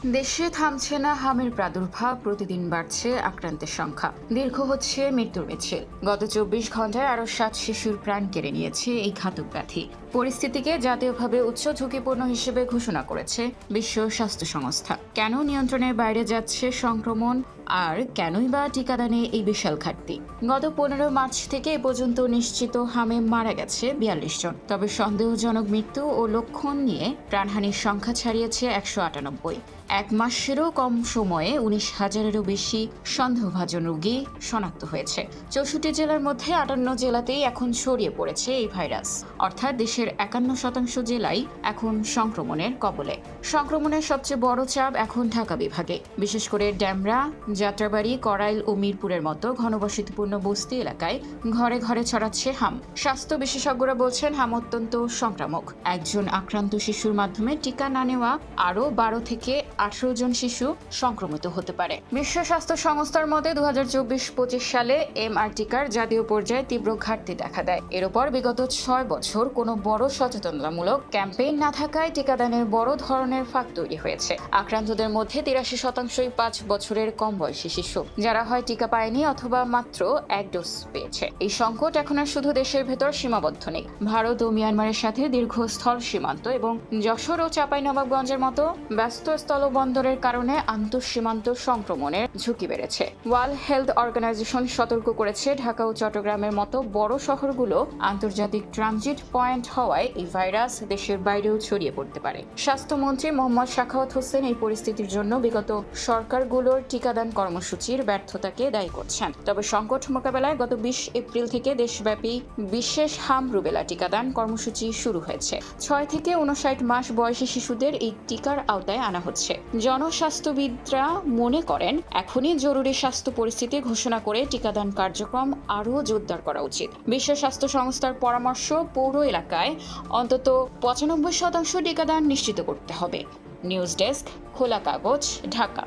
দেশে থামছে না হামের প্রাদুর্ভাব, প্রতিদিন বাড়ছে আক্রান্তের সংখ্যা, দীর্ঘ হচ্ছে মৃত্যুর মিছিল। গত 24 ঘন্টায় আরও 7 শিশুর প্রাণ কেড়ে নিয়েছে এই ঘাতক ব্যাধি। পরিস্থিতিকে জাতীয়ভাবে উচ্চ ঝুঁকিপূর্ণ হিসেবে ঘোষণা করেছে বিশ্ব স্বাস্থ্য সংস্থা। কেন নিয়ন্ত্রণের বাইরে যাচ্ছে সংক্রমণ, আর কেনই বা টিকাদানে এই বিশাল ঘাটতি? গত 15 মার্চ থেকে এ পর্যন্ত নিশ্চিত হামে মারা গেছে 42 জন। তবে সন্দেহজনক মৃত্যু ও লক্ষণ নিয়ে প্রাণহানির সংখ্যা ছাড়িয়েছে 198। এক মাসেরও কম সময়ে 19,000-এরও বেশি সন্দেহভাজন রোগী শনাক্ত হয়েছে। 64 জেলার মধ্যে 58 জেলাতেই এখন ছড়িয়ে পড়েছে এই ভাইরাস, অর্থাৎ দেশের 51% জেলাই এখন সংক্রমণের কবলে। সংক্রমণের সবচেয়ে বড় চাপ এখন ঢাকা বিভাগে, বিশেষ করে ডেমরা, যাত্রাবাড়ি, করাইল ও মিরপুরের মতো ঘনবসতিপূর্ণ বস্তি এলাকায় ঘরে ঘরে ছড়াচ্ছে হাম। স্বাস্থ্য বিশেষজ্ঞরা বলছেন হাম অত্যন্ত সংক্রামক। একজন আক্রান্ত শিশুর মাধ্যমে টিকা না নেওয়া আরও 12 থেকে 18 জন শিশু সংক্রমিত হতে পারে। বিশ্ব স্বাস্থ্য সংস্থার মতে 2024-25 সালে এমআর টিকার জাতীয় পর্যায়ে তীব্র ঘাটতি দেখা দেয়। এর উপর বিগত 6 বছর কোনো বড় সচেতনতামূলক ক্যাম্পেইন না থাকায় টিকাদানের বড় ধরনের ফাঁক তৈরি হয়েছে। আক্রান্তদের মধ্যে 83%ই 5 বছরের কম বয়সী শিশু, যারা হয় টিকা পায়নি অথবা মাত্র 1 ডোজ পেয়েছে। এই সংকট এখন আর শুধু দেশের ভেতর সীমাবদ্ধ নেই। ভারত ও মিয়ানমারের সাথে দীর্ঘ স্থল সীমান্ত এবং যশোর ও চাঁপাইনবাবগঞ্জের মতো ব্যস্ত স্থলবন্দরের কারণে আন্তঃসীমান্ত সংক্রমণের ঝুঁকি বেড়েছে। ওয়ার্ল্ড হেলথ অর্গানাইজেশন সতর্ক করেছে, ঢাকা ও চট্টগ্রামের মতো বড় শহরগুলো আন্তর্জাতিক ট্রানজিট পয়েন্ট হওয়ায় এই ভাইরাস দেশের বাইরেও ছড়িয়ে পড়তে পারে। স্বাস্থ্যমন্ত্রী মোহাম্মদ সাখাওয়াত হোসেন এই পরিস্থিতির জন্য বিগত সরকারগুলোর টিকাদান কর্মসূচির ব্যর্থতাকে দায়ী করছেন। তবে সংকট মোকাবেলায় গত 20 এপ্রিল থেকে দেশব্যাপী বিশেষ হাম রুবেলা টিকাদান কর্মসূচি শুরু হয়েছে। 6 থেকে 59 মাস বয়সী শিশুদের এই টিকার আওতায় আনা হচ্ছে। জনস্বাস্থ্যবিদরা মনে করেন এখনই জরুরি স্বাস্থ্য পরিস্থিতি ঘোষণা করে টিকাদান কার্যক্রম আরও জোরদার করা উচিত। বিশ্ব স্বাস্থ্য সংস্থার পরামর্শ, পৌর এলাকায় অন্তত 95% টিকাদান নিশ্চিত করতে হবে। নিউজ ডেস্ক, খোলা কাগজ, ঢাকা।